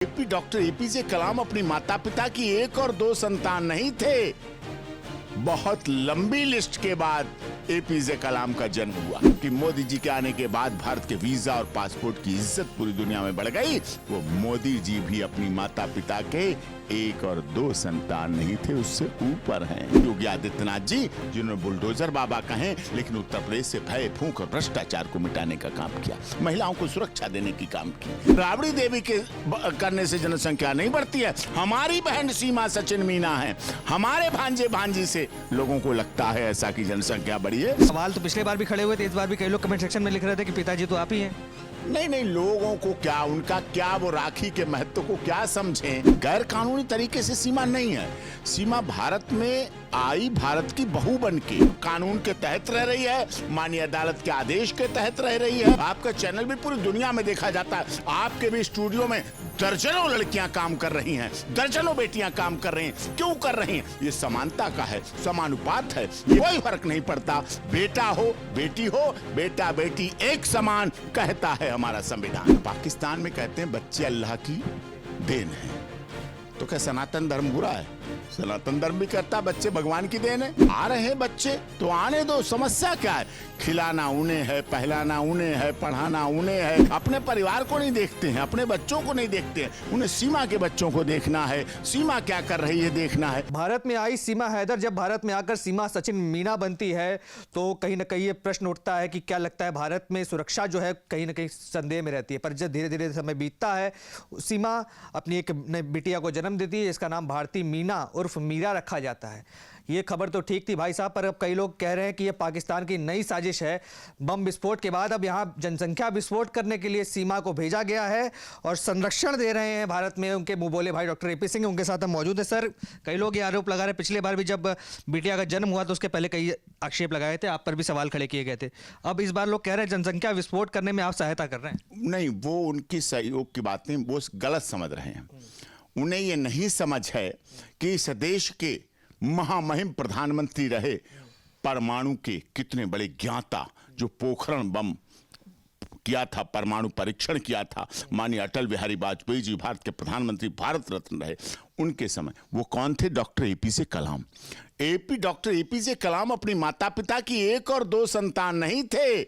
AP doctor APJ कलाम अपनी माता पिता की एक और दो संतान नहीं थे। बहुत लंबी लिस्ट के बाद एपीजे कलाम का जन्म हुआ कि मोदी जी के आने के बाद भारत के वीजा और पासपोर्ट की इज्जत पूरी दुनिया में बढ़ गई। वो मोदी जी भी अपनी माता पिता के एक और दो संतान नहीं थे, उससे ऊपर हैं। योगी आदित्यनाथ जी जिन्होंने बुलडोजर बाबा कहे, लेकिन उत्तर प्रदेश से भय, फूंक और भ्रष्टाचार को मिटाने का काम किया, महिलाओं को सुरक्षा देने की काम की। राबड़ी देवी के करने से जनसंख्या नहीं बढ़ती है। हमारी बहन सीमा सचिन मीना है, हमारे भांजे भांजी से लोगों को लगता है ऐसा की जनसंख्या बढ़ी है। सवाल तो पिछले बार भी खड़े हुए थे, इस बार भी कई लोग कमेंट सेक्शन में लिख रहे थे कि पिताजी तो आप ही हैं। नहीं, लोगों को क्या, उनका क्या, वो राखी के महत्व को क्या समझें। गैर कानूनी तरीके से सीमा नहीं है। सीमा भारत में आई, भारत की बहू बनके कानून के तहत रह रही है, माननीय अदालत के आदेश के तहत रह रही है। आपका चैनल भी पूरी दुनिया में देखा जाता है। आपके भी स्टूडियो में दर्जनों लड़कियां काम कर रही हैं, दर्जनों बेटियां काम कर रही हैं। क्यों कर रही हैं? ये समानता का है, समानुपात है, कोई फर्क नहीं पड़ता। बेटा हो, बेटी हो, बेटा बेटी एक समान कहता है हमारा संविधान। पाकिस्तान में कहते हैं बच्चे अल्लाह की देन है, तो क्या सनातन धर्म बुरा है? सनातन धर्म भी कहता बच्चे भगवान की देन है। आ रहे हैं बच्चे तो आने दो, समस्या क्या है? खिलाना उन्हें है, पहलाना उन्हें है, पढ़ाना उन्हें है। अपने परिवार को नहीं देखते हैं, अपने बच्चों को नहीं देखते हैं। उन्हें सीमा के बच्चों को देखना है, सीमा क्या कर रही है देखना है। भारत में आई सीमा हैदर जब भारत में आकर सीमा सचिन मीना बनती है तो कहीं ना कहीं ये प्रश्न उठता है कि क्या लगता है भारत में सुरक्षा जो है कहीं ना कहीं संदेह में रहती है। पर जब धीरे धीरे समय बीतता है, सीमा अपनी एक नई बिटिया को जन्म देती है, इसका नाम भारती मीना उर्फ मीरा रखा जाता है। ये खबर तो ठीक थी भाई साहब, पर अब कई लोग कह रहे हैं कि ये पाकिस्तान की नई साजिश है। बम विस्फोट के बाद अब यहाँ जनसंख्या विस्फोट करने के लिए सीमा को भेजा गया है और संरक्षण दे रहे हैं भारत में उनके मुंह बोले भाई डॉक्टर एपी सिंह, उनके साथ हम मौजूद हैं। सर, कई लोग ये आरोप लगा रहे हैं, पिछले बार भी जब बिटिया का जन्म हुआ तो उसके पहले कई आक्षेप लगाए थे, आप पर भी सवाल खड़े किए गए थे। अब इस बार लोग कह रहे हैं जनसंख्या विस्फोट करने में आप सहायता कर रहे हैं। नहीं, वो उनकी सहयोग की बात नहीं, वो गलत समझ रहे हैं। उन्हें ये नहीं समझ है कि इस देश के महामहिम प्रधानमंत्री रहे, परमाणु के कितने बड़े ज्ञाता, जो पोखरण बम किया था, परमाणु परीक्षण किया था, माननीय अटल बिहारी वाजपेयी जी भारत के प्रधानमंत्री, भारत रत्न रहे। उनके समय वो कौन थे? डॉक्टर एपीजे कलाम। डॉक्टर एपीजे कलाम अपनी माता पिता की एक और दो संतान नहीं थे।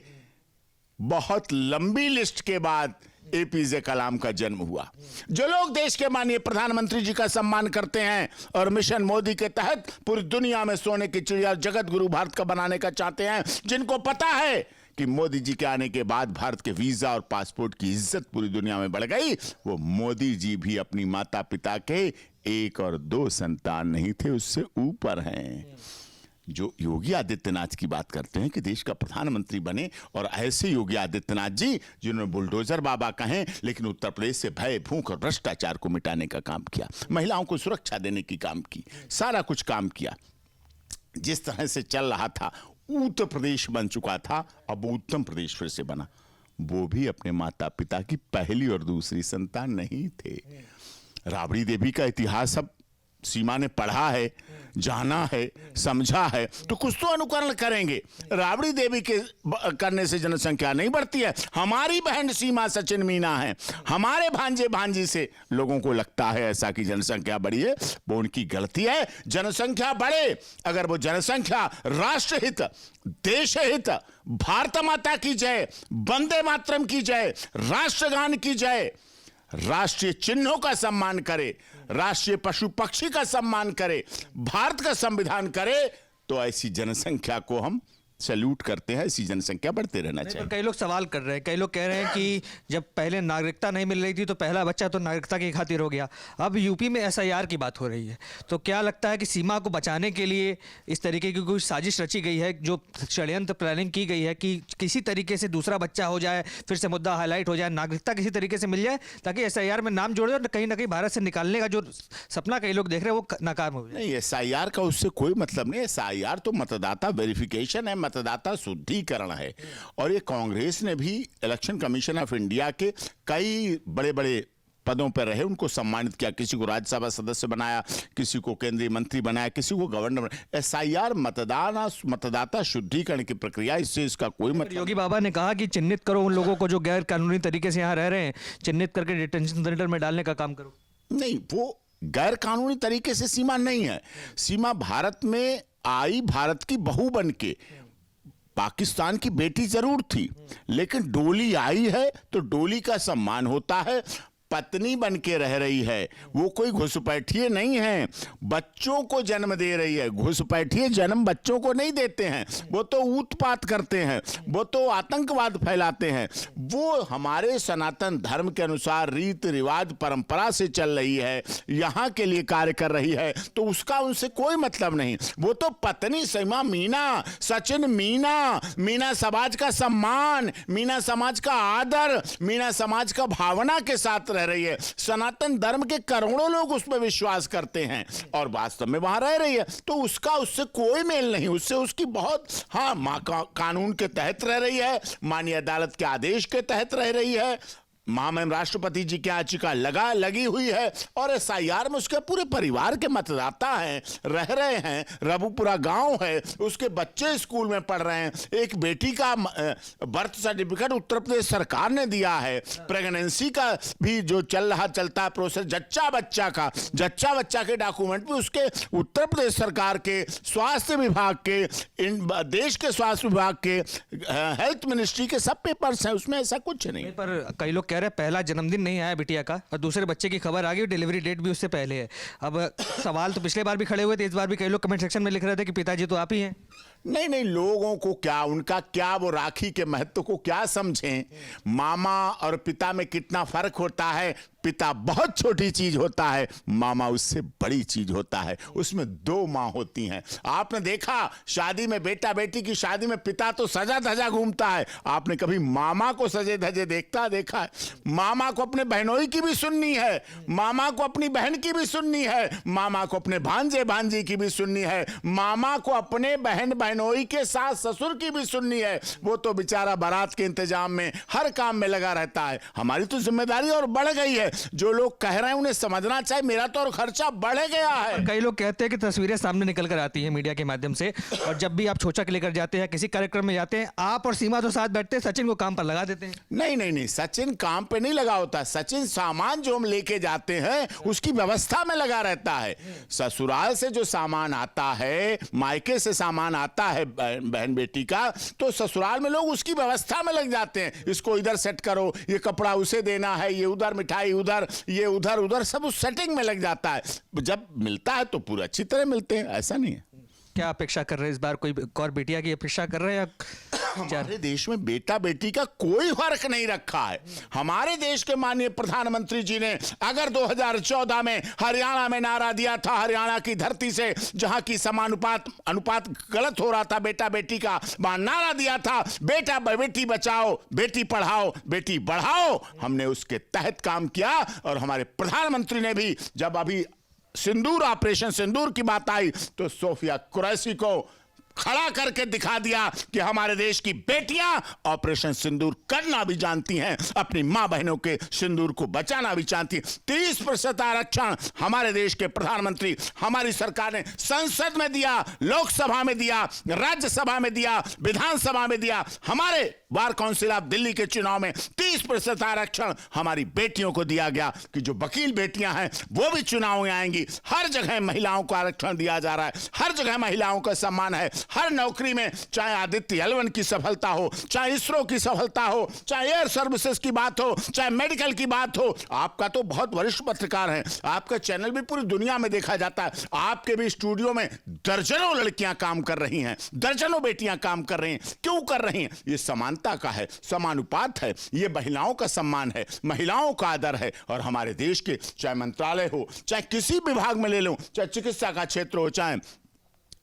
बहुत लंबी लिस्ट के बाद एपीजे कलाम का जन्म हुआ। जो लोग देश के माननीय प्रधानमंत्री जी का सम्मान करते हैं और मिशन मोदी के तहत पूरी दुनिया में सोने की चिड़िया, जगत गुरु भारत का बनाने का चाहते हैं, जिनको पता है कि मोदी जी के आने के बाद भारत के वीजा और पासपोर्ट की इज्जत पूरी दुनिया में बढ़ गई, वो मोदी जी भी अपनी माता पिता के एक और दो संतान नहीं थे, उससे ऊपर हैं। जो योगी आदित्यनाथ की बात करते हैं कि देश का प्रधानमंत्री बने, और ऐसे योगी आदित्यनाथ जी जिन्होंने बुलडोजर बाबा कहे, लेकिन उत्तर प्रदेश से भय, फूंक और भ्रष्टाचार को मिटाने का काम किया, महिलाओं को सुरक्षा देने की काम की, सारा कुछ काम किया। जिस तरह से चल रहा था, उत्तर प्रदेश बन चुका था, अब उत्तम प्रदेश फिर से बना। वो भी अपने माता पिता की पहली और दूसरी संतान नहीं थे। राबड़ी देवी का इतिहास अब सीमा ने पढ़ा है, जाना है, समझा है, तो कुछ तो अनुकरण करेंगे। राबड़ी देवी के करने से जनसंख्या नहीं बढ़ती है। हमारी बहन सीमा सचिन मीना है, हमारे भांजे भांजी से लोगों को लगता है ऐसा की जनसंख्या बढ़ी है। वो उनकी गलती है। जनसंख्या बढ़े, अगर वो जनसंख्या राष्ट्रहित, देश हित, भारत माता की जय, वंदे मातरम की जय, राष्ट्रगान की जय, राष्ट्रीय चिन्हों का सम्मान करे, राष्ट्रीय पशु पक्षी का सम्मान करे, भारत का संविधान करे, तो ऐसी जनसंख्या को हम सैल्यूट करते हैं। ऐसी जनसंख्या बढ़ते रहना चाहिए। कई लोग सवाल कर रहे हैं, कई लोग कह रहे हैं कि जब पहले नागरिकता नहीं मिल रही थी तो पहला बच्चा तो नागरिकता की खातिर हो गया, अब यूपी में एसआईआर की बात हो रही है। तो क्या लगता है कि सीमा को बचाने के लिए इस तरीके की कोई साजिश रची गई है, जो षड्यंत्र प्लानिंग की गई है कि किसी तरीके से दूसरा बच्चा हो जाए, फिर से मुद्दा हाईलाइट हो जाए, नागरिकता किसी तरीके से मिल जाए ताकि एसआईआर में नाम जोड़े और कहीं ना कहीं भारत से निकालने का जो सपना कई लोग देख रहे हैं वो नाकाम हो जाए? नहीं, एसआईआर का उससे कोई मतलब नहीं। एसआईआर तो मतदाता वेरिफिकेशन है, मतदाता शुद्धिकरण है। और ये कांग्रेस ने भी इलेक्शन कमीशन ऑफ इंडिया के कई बड़े बड़े पदों पर रहे उनको सम्मानित किया, किसी को राज्यसभा सदस्य बनाया, किसी को केंद्रीय मंत्री बनाया, किसी को गवर्नर बनाया। एसआईआर मतदाता शुद्धिकरण की प्रक्रिया, इससे इसका कोई मतलब। योगी बाबा ने कहा कि चिन्हित करो उन लोगों को जो गैर कानूनी तरीके से यहाँ रह रहे हैं, चिन्हित करके डिटेंशन सेंटर में डालने का काम करो। नहीं, वो गैर कानूनी तरीके से सीमा नहीं है। सीमा भारत में आई, भारत की बहू बन के। पाकिस्तान की बेटी जरूर थी, लेकिन डोली आई है तो डोली का सम्मान होता है। पत्नी बन के रह रही है, वो कोई घुसपैठिए नहीं है, बच्चों को जन्म दे रही है। घुसपैठिए जन्म बच्चों को नहीं देते हैं, वो तो उत्पात करते हैं, वो तो आतंकवाद फैलाते हैं। वो हमारे सनातन धर्म के अनुसार रीति रिवाज परंपरा से चल रही है, यहाँ के लिए कार्य कर रही है, तो उसका उनसे कोई मतलब नहीं। वो तो पत्नी सीमा मीना, सचिन मीना, मीना समाज का सम्मान, मीना समाज का आदर, मीना समाज का भावना के साथ रही है। सनातन धर्म के करोड़ों लोग उसमें विश्वास करते हैं और वास्तव में वहां रह रही है, तो उसका उससे कोई मेल नहीं। उससे उसकी बहुत, हाँ, कानून के तहत रह रही है, माननीय अदालत के आदेश के तहत रह रही है, महामहिम राष्ट्रपति जी की याचिका लगी हुई है, और एसआईआर में उसके पूरे परिवार के मतदाता हैं, रह रहे हैं। रबुपुरा गांव है, उसके बच्चे स्कूल में पढ़ रहे हैं। एक बेटी का बर्थ सर्टिफिकेट उत्तर प्रदेश सरकार ने दिया है। प्रेगनेंसी का भी जो चलता है प्रोसेस, जच्चा बच्चा के डॉक्यूमेंट भी उसके उत्तर प्रदेश सरकार के स्वास्थ्य विभाग के, देश के स्वास्थ्य विभाग के, हेल्थ मिनिस्ट्री के सब पेपर्स हैं, उसमें ऐसा कुछ नहीं। पर कई लोग कह रहे हैं पहला जन्मदिन नहीं आया बिटिया का, और दूसरे बच्चे की खबर आ गई, डिलीवरी डेट भी उससे पहले है। अब सवाल तो पिछले बार भी खड़े हुए थे, इस बार भी कई लोग कमेंट सेक्शन में लिख रहे थे कि पिताजी तो आप ही हैं। नहीं, लोगों को क्या, उनका क्या, वो राखी के महत्व को क्या समझें। मामा और पिता में कितना फर्क होता है। पिता बहुत छोटी चीज होता है, मामा उससे बड़ी चीज होता है। उसमें 2 माँ होती हैं। आपने देखा शादी में, बेटा बेटी की शादी में पिता तो सजा धजा घूमता है, आपने कभी मामा को सजे धजे देखा है? मामा को अपने बहनोई की भी सुननी है, मामा को अपनी बहन की भी सुननी है, मामा को अपने भांजी की भी सुननी है, मामा को अपने बहन बहनोई के सास ससुर की भी सुननी है। वो तो बेचारा बारात के इंतजाम में, हर काम में लगा रहता है। हमारी तो जिम्मेदारी और बढ़ गई है। जो लोग कह रहे हैं उन्हें समझना चाहिए, मेरा तो और खर्चा बढ़ गया है। कई लोग कहते हैं कि तस्वीरें सामने निकल कर आती हैं मीडिया के माध्यम से, और जब भी आप छोचा के लेकर जाते हैं, किसी कार्यक्रम में जाते हैं, आप और सीमा तो साथ बैठते हैं, सचिन को काम पर लगा देते हैं। नहीं, सचिन काम पे नहीं लगा होता। सचिन सामान जो हम लेके जाते हैं उसकी व्यवस्था में लगा रहता है। ससुराल से जो सामान आता है, मायके से सामान आता है बहन बेटी का, तो ससुराल में लोग उसकी व्यवस्था में लग जाते हैं। इसको इधर सेट करो, ये कपड़ा उसे देना है, ये उधर मिठाई उधर, ये उधर सब उस सेटिंग में लग जाता है। जब मिलता है तो पूरा अच्छी तरह मिलते हैं, ऐसा नहीं है। क्या अपेक्षा कर रहे हैं इस बार, कोई और बेटिया की अपेक्षा कर रहे हैं? हमारे देश में बेटा बेटी का कोई फर्क नहीं रखा है। हमारे देश के माननीय प्रधानमंत्री जी ने अगर 2014 में हरियाणा में नारा दिया था, हरियाणा की धरती से, जहां की अनुपात गलत हो रहा था बेटा बेटी का, वहां नारा दिया था, बेटा बेटी बचाओ, बेटी पढ़ाओ, बेटी बढ़ाओ। हमने उसके तहत काम किया, और हमारे प्रधानमंत्री ने भी जब अभी सिंदूर, ऑपरेशन सिंदूर की बात आई, तो सोफिया कुरैशी को खड़ा करके दिखा दिया कि हमारे देश की बेटियां ऑपरेशन सिंदूर करना भी जानती हैं, अपनी मां बहनों के सिंदूर को बचाना भी जानती हैं। 30% आरक्षण हमारे देश के प्रधानमंत्री, हमारी सरकार ने संसद में दिया, लोकसभा में दिया, राज्यसभा में दिया, विधानसभा में दिया। हमारे बार काउंसिल ऑफ दिल्ली के चुनाव में 30% आरक्षण हमारी बेटियों को दिया गया कि जो वकील बेटियां हैं वो भी चुनाव में आएंगी। हर जगह महिलाओं को आरक्षण दिया जा रहा है, हर जगह महिलाओं का सम्मान है। हर नौकरी में, चाहे आदित्य L1 की सफलता हो, चाहे इसरो की सफलता हो, चाहे एयर सर्विसेज की बात हो, चाहे मेडिकल की बात हो। आपका तो बहुत वरिष्ठ पत्रकार है, आपका चैनल भी पूरी दुनिया में देखा जाता है। आपके भी स्टूडियो में दर्जनों लड़कियां काम कर रही हैं, दर्जनों बेटियां काम कर रही हैं। क्यों कर रही हैं? ये समानता का है, समानुपात है, ये महिलाओं का सम्मान है, महिलाओं का आदर है। और हमारे देश के चाहे मंत्रालय हो, चाहे किसी विभाग में ले लो, चाहे चिकित्सा का क्षेत्र हो, चाहे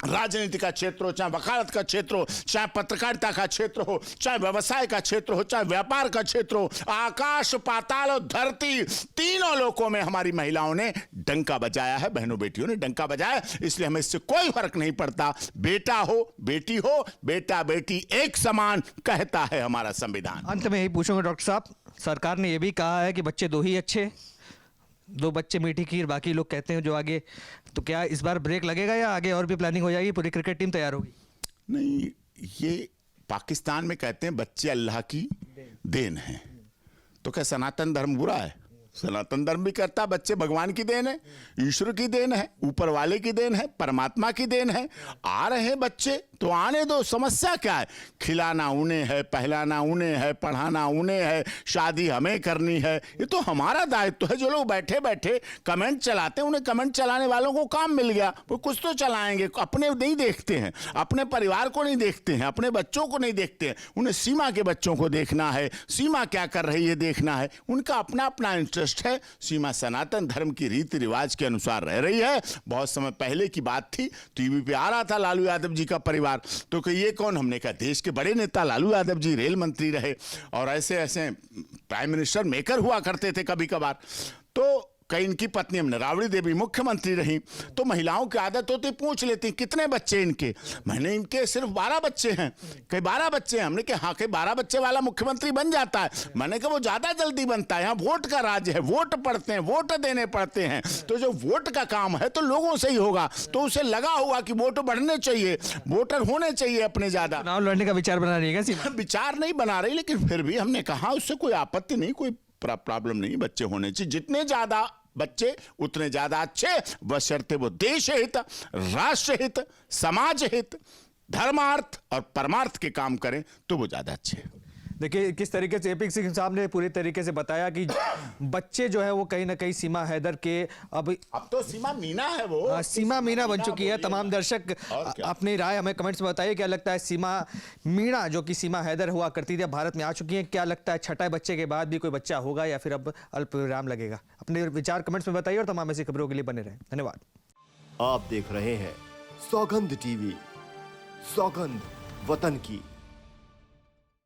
राजनीति का क्षेत्र हो, चाहे वकालत का क्षेत्र हो, चाहे पत्रकारिता का क्षेत्र हो, चाहे व्यवसाय का क्षेत्र हो, चाहे व्यापार का क्षेत्र हो, आकाश पाताल और धरती, तीनों लोकों में हमारी महिलाओं ने डंका बजाया है, बहनों बेटियों ने डंका बजाया। इसलिए हमें इससे कोई फर्क नहीं पड़ता, बेटा हो बेटी हो, बेटा बेटी एक समान कहता है हमारा संविधान। अंत में यही पूछूंगा डॉक्टर साहब, सरकार ने यह भी कहा है कि बच्चे 2 ही अच्छे, दो बच्चे मीठी खीर, बाकी लोग कहते हैं जो आगे। तो क्या इस बार ब्रेक लगेगा या आगे और भी प्लानिंग हो जाएगी, पूरी क्रिकेट टीम तैयार होगी? नहीं, ये पाकिस्तान में कहते हैं बच्चे अल्लाह की देन है। तो क्या सनातन धर्म बुरा है? सनातन धर्म भी कहता है बच्चे भगवान की देन है, ईश्वर की देन है, ऊपर वाले की देन है, परमात्मा की देन है। आ रहे हैं बच्चे तो आने दो, समस्या क्या है? खिलाना उन्हें है, पहलाना उन्हें है, पढ़ाना उन्हें है, शादी हमें करनी है। ये तो हमारा दायित्व है। जो लोग बैठे बैठे कमेंट चलाते हैं, उन्हें कमेंट चलाने वालों को काम मिल गया, वो कुछ तो चलाएंगे। अपने नहीं देखते हैं, अपने परिवार को नहीं देखते हैं, अपने बच्चों को नहीं देखते हैं। उन्हें सीमा के बच्चों को देखना है, सीमा क्या कर रही है देखना है। उनका अपना अपना इंटरेस्ट है। सीमा सनातन धर्म की रीति रिवाज के अनुसार रह रही है। बहुत समय पहले की बात थी, टीवी पे आ रहा था लालू यादव जी का परिवार, तो कि ये कौन? हमने कहा देश के बड़े नेता लालू यादव जी रेल मंत्री रहे और ऐसे ऐसे प्राइम मिनिस्टर मेकर हुआ करते थे कभी कभार। तो कई इनकी पत्नी हमने राबड़ी देवी मुख्यमंत्री रही, तो महिलाओं की आदत होती पूछ लेती कितने बच्चे इनके। मैंने इनके सिर्फ 12 बच्चे हैं। कई 12 बच्चे हैं। हमने कहा हाँ, कई 12 बच्चे वाला मुख्यमंत्री बन जाता है। मैंने कहा वो ज्यादा जल्दी बनता है, यहाँ वोट का राज्य है, वोट पड़ते हैं, वोट देने पड़ते हैं। तो जो वोट का काम है तो लोगों से ही होगा। तो उसे लगा हुआ कि वोट बढ़ने चाहिए, वोटर होने चाहिए अपने ज्यादा। चुनाव लड़ने का विचार बना रही है सीमा? विचार नहीं बना रही, लेकिन फिर भी हमने कहा उससे कोई आपत्ति नहीं, कोई प्रॉब्लम नहीं, बच्चे होने चाहिए। जितने ज्यादा बच्चे उतने ज्यादा अच्छे, बशर्ते वो देश हित, राष्ट्र हित, समाज हित, धर्मार्थ और परमार्थ के काम करें तो वो ज्यादा अच्छे हैं। देखिए किस तरीके से एपी सिंह साहब ने पूरी तरीके से बताया कि बच्चे जो है वो कहीं ना कहीं सीमा हैदर के अब तो सीमा मीना है, वो सीमा मीना बन चुकी है। तमाम दर्शक अपनी राय हमें कमेंट्स में बताइए। क्या लगता है सीमा मीना जो कि सीमा हैदर हुआ करती थी भारत में आ चुकी है, क्या लगता है छठे बच्चे के बाद भी कोई बच्चा होगा या फिर अब अल्प विराम लगेगा? अपने विचार कमेंट्स में बताइए और तमाम ऐसी खबरों के लिए बने रहें। धन्यवाद। आप देख रहे हैं सौगंध टीवी, सौगंध वतन की।